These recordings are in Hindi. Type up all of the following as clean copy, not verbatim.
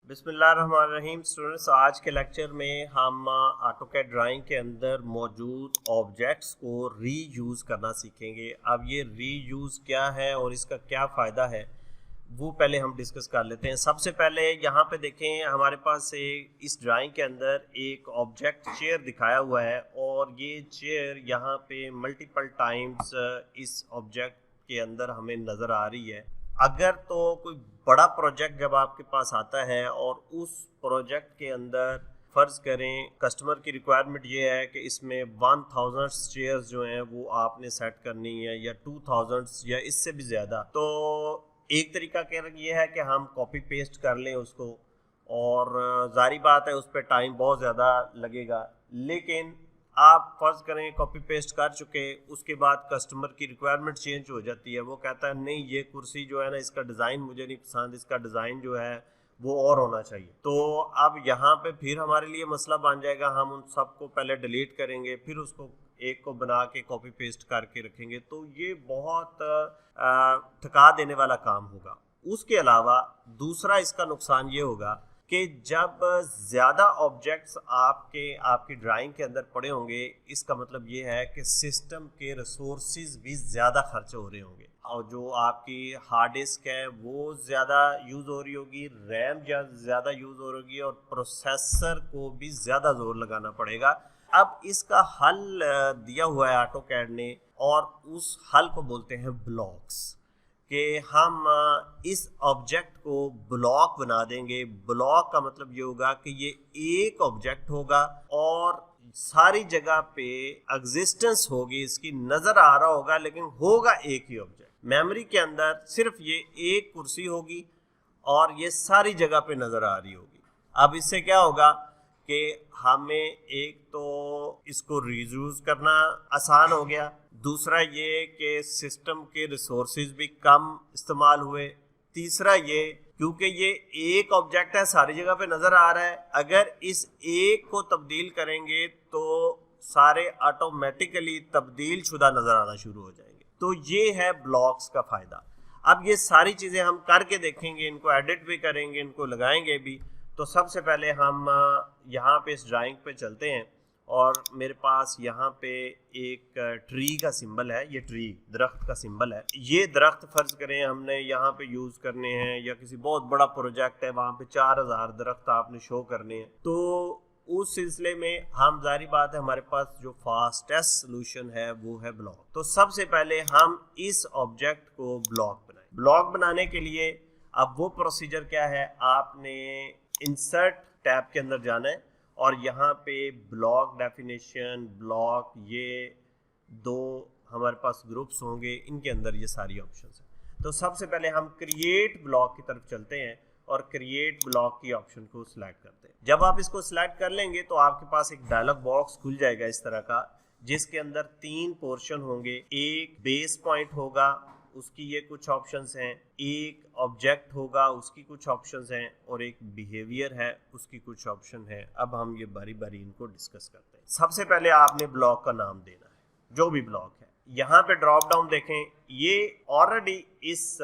बिस्मिल्लाहिर्रहमानिर्रहीम। स्टूडेंट्स, आज के लेक्चर में हम ऑटोकैड ड्राइंग के अंदर मौजूद ऑब्जेक्ट्स को रीयूज़ करना सीखेंगे। अब ये रीयूज़ क्या है और इसका क्या फ़ायदा है वो पहले हम डिस्कस कर लेते हैं। सबसे पहले यहाँ पे देखें, हमारे पास इस ड्राइंग के अंदर एक ऑब्जेक्ट चेयर दिखाया हुआ है और ये चेयर यहाँ पे मल्टीपल टाइम्स इस ऑब्जेक्ट के अंदर हमें नज़र आ रही है। अगर तो कोई बड़ा प्रोजेक्ट जब आपके पास आता है और उस प्रोजेक्ट के अंदर फ़र्ज़ करें कस्टमर की रिक्वायरमेंट ये है कि इसमें 1000 चेयर्स जो हैं वो आपने सेट करनी है या 2000 या इससे भी ज़्यादा, तो एक तरीका क्या ये है कि हम कॉपी पेस्ट कर लें उसको, और जारी बात है उस पर टाइम बहुत ज़्यादा लगेगा। लेकिन आप फ़र्ज़ करें कॉपी पेस्ट कर चुके, उसके बाद कस्टमर की रिक्वायरमेंट चेंज हो जाती है, वो कहता है नहीं ये कुर्सी जो है ना इसका डिज़ाइन मुझे नहीं पसंद, इसका डिज़ाइन जो है वो और होना चाहिए। तो अब यहाँ पे फिर हमारे लिए मसला बन जाएगा, हम उन सबको पहले डिलीट करेंगे फिर उसको एक को बना के कॉपी पेस्ट करके रखेंगे, तो ये बहुत थका देने वाला काम होगा। उसके अलावा दूसरा इसका नुकसान ये होगा कि जब ज़्यादा ऑब्जेक्ट्स आपकी ड्राइंग के अंदर पड़े होंगे, इसका मतलब ये है कि सिस्टम के रिसोर्सेज भी ज़्यादा खर्च हो रहे होंगे और जो आपकी हार्ड डिस्क है वो ज़्यादा यूज़ हो रही होगी, रैम ज़्यादा यूज़ हो रही होगी और प्रोसेसर को भी ज़्यादा ज़ोर लगाना पड़ेगा। अब इसका हल दिया हुआ है ऑटोकैड ने और उस हल को बोलते हैं ब्लॉक्स, कि हम इस ऑब्जेक्ट को ब्लॉक बना देंगे। ब्लॉक का मतलब ये होगा कि ये एक ऑब्जेक्ट होगा और सारी जगह पे एग्जिस्टेंस होगी, इसकी नज़र आ रहा होगा लेकिन होगा एक ही ऑब्जेक्ट। मेमोरी के अंदर सिर्फ ये एक कुर्सी होगी और ये सारी जगह पे नज़र आ रही होगी। अब इससे क्या होगा कि हमें एक तो इसको रीयूज़ करना आसान हो गया, दूसरा ये कि सिस्टम के रिसोर्सेज भी कम इस्तेमाल हुए, तीसरा ये क्योंकि ये एक ऑब्जेक्ट है सारी जगह पे नज़र आ रहा है, अगर इस एक को तब्दील करेंगे तो सारे ऑटोमेटिकली तब्दील शुदा नज़र आना शुरू हो जाएंगे। तो ये है ब्लॉक्स का फ़ायदा। अब ये सारी चीज़ें हम करके देखेंगे, इनको एडिट भी करेंगे, इनको लगाएंगे भी। तो सबसे पहले हम यहाँ पे इस ड्राइंग पे चलते हैं और मेरे पास यहाँ पे एक ट्री का सिंबल है, ये ट्री दरख्त का सिंबल है। ये दरख्त फ़र्ज़ करें हमने यहाँ पे यूज़ करने हैं या किसी बहुत बड़ा प्रोजेक्ट है वहाँ पे 4000 दरख्त आपने शो करने हैं, तो उस सिलसिले में हम जारी बात है हमारे पास जो फास्टेस्ट सोल्यूशन है वो है ब्लॉक। तो सबसे पहले हम इस ऑब्जेक्ट को ब्लॉक बनाएं। ब्लॉक बनाने के लिए अब वो प्रोसीजर क्या है, आपने इंसर्ट टैब के अंदर जाना है और यहाँ पे ब्लॉक डेफिनेशन, ब्लॉक, ये दो हमारे पास ग्रुप्स होंगे, इनके अंदर ये सारी ऑप्शंस हैं। तो सबसे पहले हम क्रिएट ब्लॉक की तरफ चलते हैं और क्रिएट ब्लॉक की ऑप्शन को सिलेक्ट करते हैं। जब आप इसको सिलेक्ट कर लेंगे तो आपके पास एक डायलॉग बॉक्स खुल जाएगा इस तरह का, जिसके अंदर 3 पोर्शन होंगे। एक बेस पॉइंट होगा, उसकी ये कुछ ऑप्शंस हैं, एक ऑब्जेक्ट होगा उसकी कुछ ऑप्शंस हैं, और एक बिहेवियर है उसकी कुछ ऑप्शन है। अब हम ये बारी बारी इनको डिस्कस करते हैं। सबसे पहले आपने ब्लॉक का नाम देना है, जो भी ब्लॉक है। यहाँ पे ड्रॉप डाउन देखें, ये ऑलरेडी इस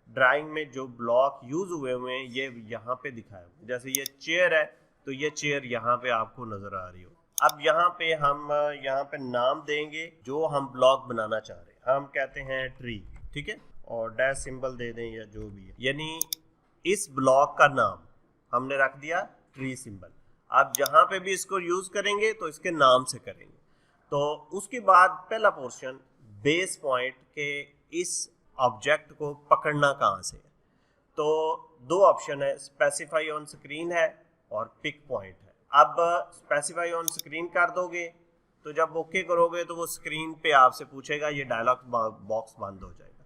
ड्राइंग में जो ब्लॉक यूज हुए हुए हैं ये यहाँ पे दिखाया हुआ है। जैसे ये चेयर है तो ये चेयर यहाँ पे आपको नजर आ रही हो। अब यहाँ पे हम यहाँ पे नाम देंगे जो हम ब्लॉक बनाना चाह रहे हैं, हम कहते हैं ट्री, ठीक है, और डैश सिंबल दे दें या जो भी है, यानी इस ब्लॉक का नाम हमने रख दिया ट्री सिंबल। अब जहाँ पे भी इसको यूज करेंगे तो इसके नाम से करेंगे। तो उसके बाद पहला पोर्शन बेस पॉइंट के इस ऑब्जेक्ट को पकड़ना कहाँ से है, तो 2 ऑप्शन है, स्पेसिफाई ऑन स्क्रीन है और पिक पॉइंट है। अब स्पेसिफाई ऑन स्क्रीन कर दोगे तो जब ओके करोगे तो वो स्क्रीन पे आपसे पूछेगा, ये डायलॉग बॉक्स बंद हो जाएगा।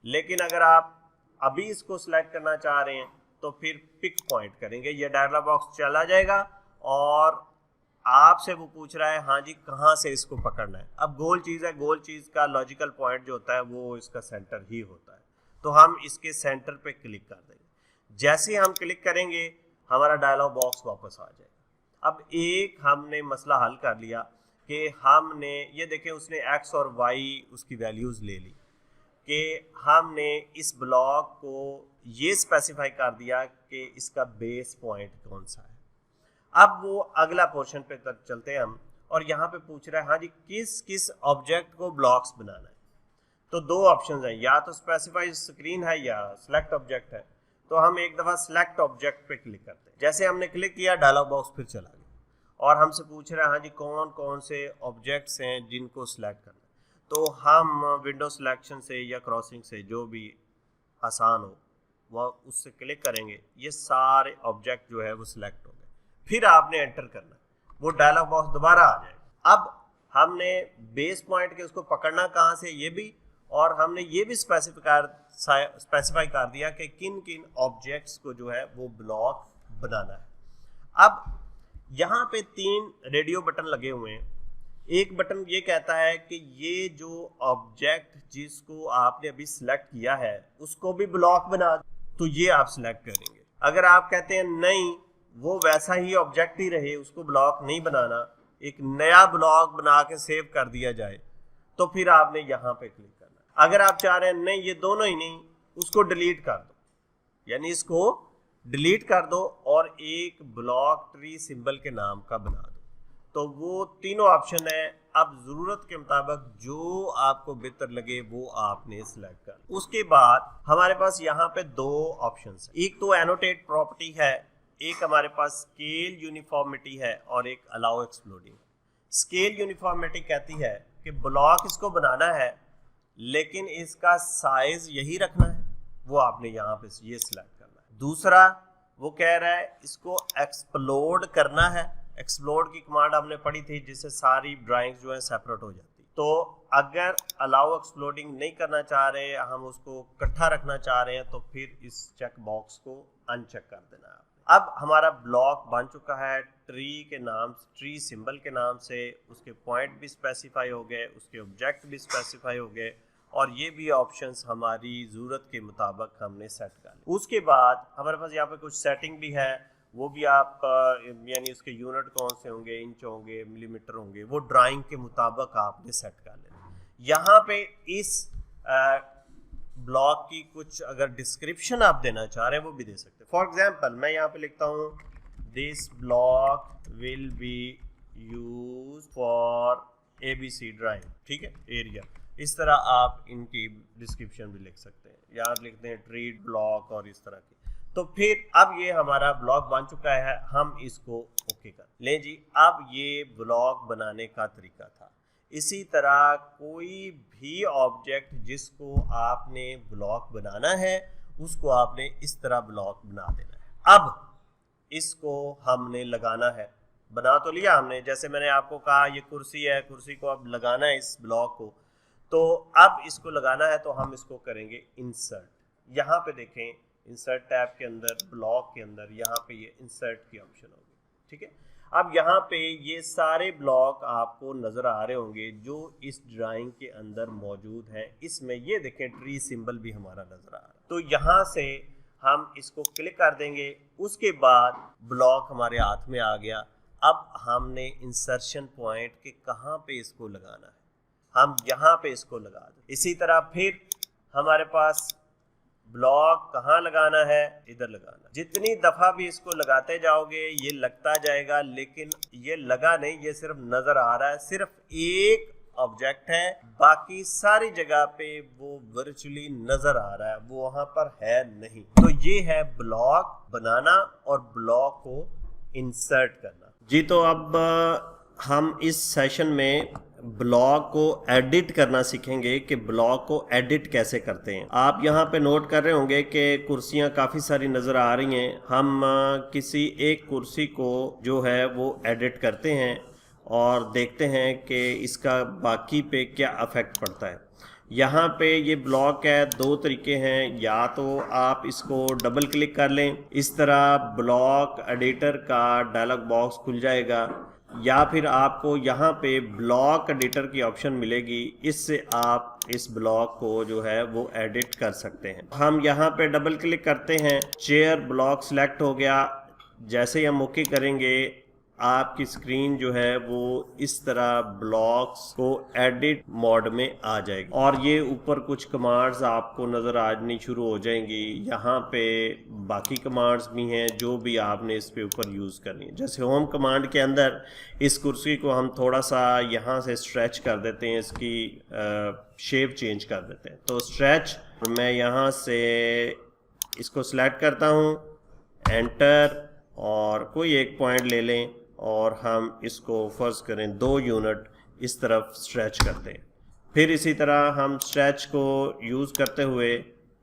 लेकिन अगर आप अभी इसको सिलेक्ट करना चाह रहे हैं तो फिर पिक पॉइंट करेंगे, ये डायलॉग बॉक्स चला जाएगा और आपसे वो पूछ रहा है हाँ जी कहाँ से इसको पकड़ना है। अब गोल चीज़ है, गोल चीज़ का लॉजिकल पॉइंट जो होता है वो इसका सेंटर ही होता है, तो हम इसके सेंटर पे क्लिक कर देंगे। जैसे हम क्लिक करेंगे हमारा डायलॉग बॉक्स वापस आ जाएगा। अब एक हमने मसला हल कर लिया कि हमने ये देखें उसने x और y उसकी वैल्यूज़ ले ली, कि हमने इस ब्लॉक को ये स्पेसिफाई कर दिया कि इसका बेस पॉइंट कौन सा है। अब वो अगला पोर्शन पे चलते हैं हम, और यहाँ पे पूछ रहा है हाँ जी किस किस ऑब्जेक्ट को ब्लॉक्स बनाना है। तो दो ऑप्शंस हैं, या तो स्पेसिफाई स्क्रीन है या सिलेक्ट ऑब्जेक्ट है। तो हम एक दफ़ा सिलेक्ट ऑब्जेक्ट पे क्लिक करते हैं। जैसे हमने क्लिक किया डायलॉग बॉक्स फिर चला गया और हमसे पूछ रहा है हाँ जी कौन कौन से ऑब्जेक्ट्स हैं जिनको सिलेक्ट करना है। तो हम विंडो सिलेक्शन से या क्रॉसिंग से जो भी आसान हो वह उससे क्लिक करेंगे, ये सारे ऑब्जेक्ट जो है वो सिलेक्ट हो गए। फिर आपने एंटर करना, वो डायलॉग बॉक्स दोबारा आ जाएगा। अब हमने बेस पॉइंट के उसको पकड़ना कहाँ से ये भी, और हमने ये भी स्पेसिफाई कर दिया कि किन किन ऑब्जेक्ट्स को जो है वो ब्लॉक बनाना है। अब यहाँ पे 3 रेडियो बटन लगे हुए हैं। एक बटन ये कहता है कि ये जो ऑब्जेक्ट जिसको आपने अभी सिलेक्ट किया है उसको भी ब्लॉक बना, तो ये आप सिलेक्ट करेंगे। अगर आप कहते हैं नहीं वो वैसा ही ऑब्जेक्ट ही रहे, उसको ब्लॉक नहीं बनाना, एक नया ब्लॉक बना के सेव कर दिया जाए, तो फिर आपने यहाँ पे क्लिक करना। अगर आप चाह रहे हैं नहीं ये दोनों ही नहीं, उसको डिलीट कर दो, यानी इसको डिलीट कर दो और एक ब्लॉक ट्री सिंबल के नाम का बना दो। तो वो तीनों ऑप्शन है। अब जरूरत के मुताबिक जो आपको बेहतर लगे वो आपने सिलेक्ट कर। उसके बाद हमारे पास यहाँ पे 2 ऑप्शंस है, एक तो एनोटेट प्रॉपर्टी है, एक हमारे पास स्केल यूनिफॉर्मिटी है और एक अलाउ एक्सप्लोडिंग। स्केल यूनिफॉर्मिटी कहती है कि ब्लॉक इसको बनाना है लेकिन इसका साइज यही रखना है, वो आपने यहाँ पे ये सिलेक्ट करना है। दूसरा वो कह रहा है इसको एक्सप्लोड करना है। एक्सप्लोड की कमांड हमने पढ़ी थी जिससे सारी ड्राइंग्स जो है सेपरेट हो जाती। तो अगर अलाउ एक्सप्लोडिंग नहीं करना चाह रहे, हम उसको इकट्ठा रखना चाह रहे हैं, तो फिर इस चेक बॉक्स को अनचेक कर देना है। अब हमारा ब्लॉक बन चुका है ट्री के नाम, ट्री सिंबल के नाम से, उसके पॉइंट भी स्पेसिफाई हो गए, उसके ऑब्जेक्ट भी स्पेसिफाई हो गए, और ये भी ऑप्शंस हमारी ज़रूरत के मुताबिक हमने सेट कर लिया। उसके बाद हमारे पास यहाँ पे कुछ सेटिंग भी है, वो भी आप यानी उसके यूनिट कौन से होंगे, इंच होंगे, मिलीमीटर होंगे, वो ड्राइंग के मुताबिक आपने सेट कर लेना। यहाँ पे इस ब्लॉक की कुछ अगर डिस्क्रिप्शन आप देना चाह रहे हैं वो भी दे सकते हैं। फॉर एग्जांपल मैं यहाँ पे लिखता हूँ this block will be use for ABC drawing, ठीक है, एरिया। इस तरह आप इनकी डिस्क्रिप्शन भी लिख सकते हैं, या आप लिखते हैं ट्रीड ब्लॉक और इस तरह की। तो फिर अब ये हमारा ब्लॉक बन चुका है, हम इसको ओके कर लें जी। अब ये ब्लॉक बनाने का तरीका था। इसी तरह कोई भी ऑब्जेक्ट जिसको आपने ब्लॉक बनाना है उसको आपने इस तरह ब्लॉक बना देना है। अब इसको हमने लगाना है, बना तो लिया हमने, जैसे मैंने आपको कहा ये कुर्सी है, कुर्सी को अब लगाना है इस ब्लॉक को। तो अब इसको लगाना है तो हम इसको करेंगे इंसर्ट। यहाँ पे देखें इंसर्ट टैब के अंदर, ब्लॉक के अंदर यहाँ पे ये इंसर्ट की ऑप्शन होगी, ठीक है। अब यहाँ पे ये सारे ब्लॉक आपको नज़र आ रहे होंगे जो इस ड्राइंग के अंदर मौजूद हैं। इसमें ये देखें ट्री सिंबल भी हमारा नज़र आ रहा है। तो यहाँ से हम इसको क्लिक कर देंगे, उसके बाद ब्लॉक हमारे हाथ में आ गया। अब हमने इंसर्शन पॉइंट के कहाँ पे इसको लगाना है, हम यहाँ पे इसको लगा दें। इसी तरह फिर हमारे पास ब्लॉक कहाँ लगाना है, इधर लगाना। जितनी दफ़ा भी इसको लगाते जाओगे ये लगता जाएगा, लेकिन ये लगा नहीं, ये सिर्फ नज़र आ रहा है। सिर्फ एक ऑब्जेक्ट है, बाकी सारी जगह पे वो वर्चुअली नज़र आ रहा है, वो वहाँ पर है नहीं। तो ये है ब्लॉक बनाना और ब्लॉक को इंसर्ट करना जी। तो अब हम इस सेशन में ब्लॉक को एडिट करना सीखेंगे कि ब्लॉक को एडिट कैसे करते हैं। आप यहाँ पे नोट कर रहे होंगे कि कुर्सियाँ काफ़ी सारी नज़र आ रही हैं। हम किसी एक कुर्सी को जो है वो एडिट करते हैं और देखते हैं कि इसका बाकी पे क्या अफेक्ट पड़ता है। यहाँ पे ये ब्लॉक है, 2 तरीके हैं, या तो आप इसको डबल क्लिक कर लें, इस तरह ब्लॉक एडिटर का डायलॉग बॉक्स खुल जाएगा, या फिर आपको यहाँ पे ब्लॉक एडिटर की ऑप्शन मिलेगी, इससे आप इस ब्लॉक को जो है वो एडिट कर सकते हैं। हम यहाँ पे डबल क्लिक करते हैं, चेयर ब्लॉक सिलेक्ट हो गया। जैसे ही हम ओके करेंगे आपकी स्क्रीन जो है वो इस तरह ब्लॉक्स को एडिट मोड में आ जाएगी और ये ऊपर कुछ कमांड्स आपको नज़र आनी शुरू हो जाएंगी। यहाँ पे बाकी कमांड्स भी हैं जो भी आपने इस पे ऊपर यूज़ करनी है। जैसे होम कमांड के अंदर इस कुर्सी को हम थोड़ा सा यहाँ से स्ट्रेच कर देते हैं, इसकी शेप चेंज कर देते हैं। तो स्ट्रेच, मैं यहाँ से इसको सिलेक्ट करता हूँ, एंटर, और कोई एक पॉइंट ले लें और हम इसको फर्ज करें 2 यूनिट इस तरफ स्ट्रेच करते हैं। फिर इसी तरह हम स्ट्रेच को यूज़ करते हुए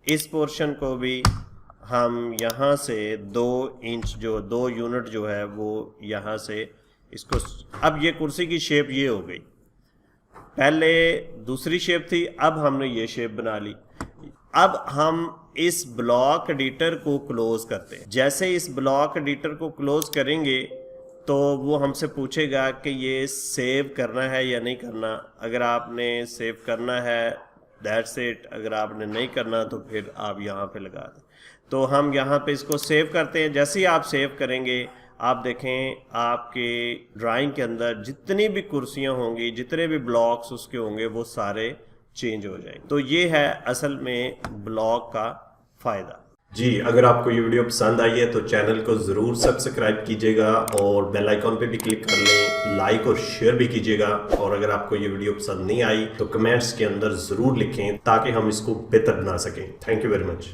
इस पोर्शन को भी हम यहाँ से 2 इंच जो 2 यूनिट जो है वो यहाँ से इसको, अब ये कुर्सी की शेप ये हो गई। पहले दूसरी शेप थी, अब हमने ये शेप बना ली। अब हम इस ब्लॉक एडिटर को क्लोज करते हैं। जैसे इस ब्लॉक एडिटर को क्लोज करेंगे तो वो हमसे पूछेगा कि ये सेव करना है या नहीं करना। अगर आपने सेव करना है दैट्स इट, अगर आपने नहीं करना तो फिर आप यहाँ पे लगा दें। तो हम यहाँ पे इसको सेव करते हैं। जैसे ही आप सेव करेंगे आप देखें आपके ड्राइंग के अंदर जितनी भी कुर्सियाँ होंगी, जितने भी ब्लॉक्स उसके होंगे वो सारे चेंज हो जाएंगे। तो ये है असल में ब्लॉक का फ़ायदा। जी, अगर आपको ये वीडियो पसंद आई है तो चैनल को ज़रूर सब्सक्राइब कीजिएगा और बेल आइकॉन पे भी क्लिक कर लें, लाइक और शेयर भी कीजिएगा। और अगर आपको ये वीडियो पसंद नहीं आई तो कमेंट्स के अंदर ज़रूर लिखें ताकि हम इसको बेहतर बना सकें। Thank you very much.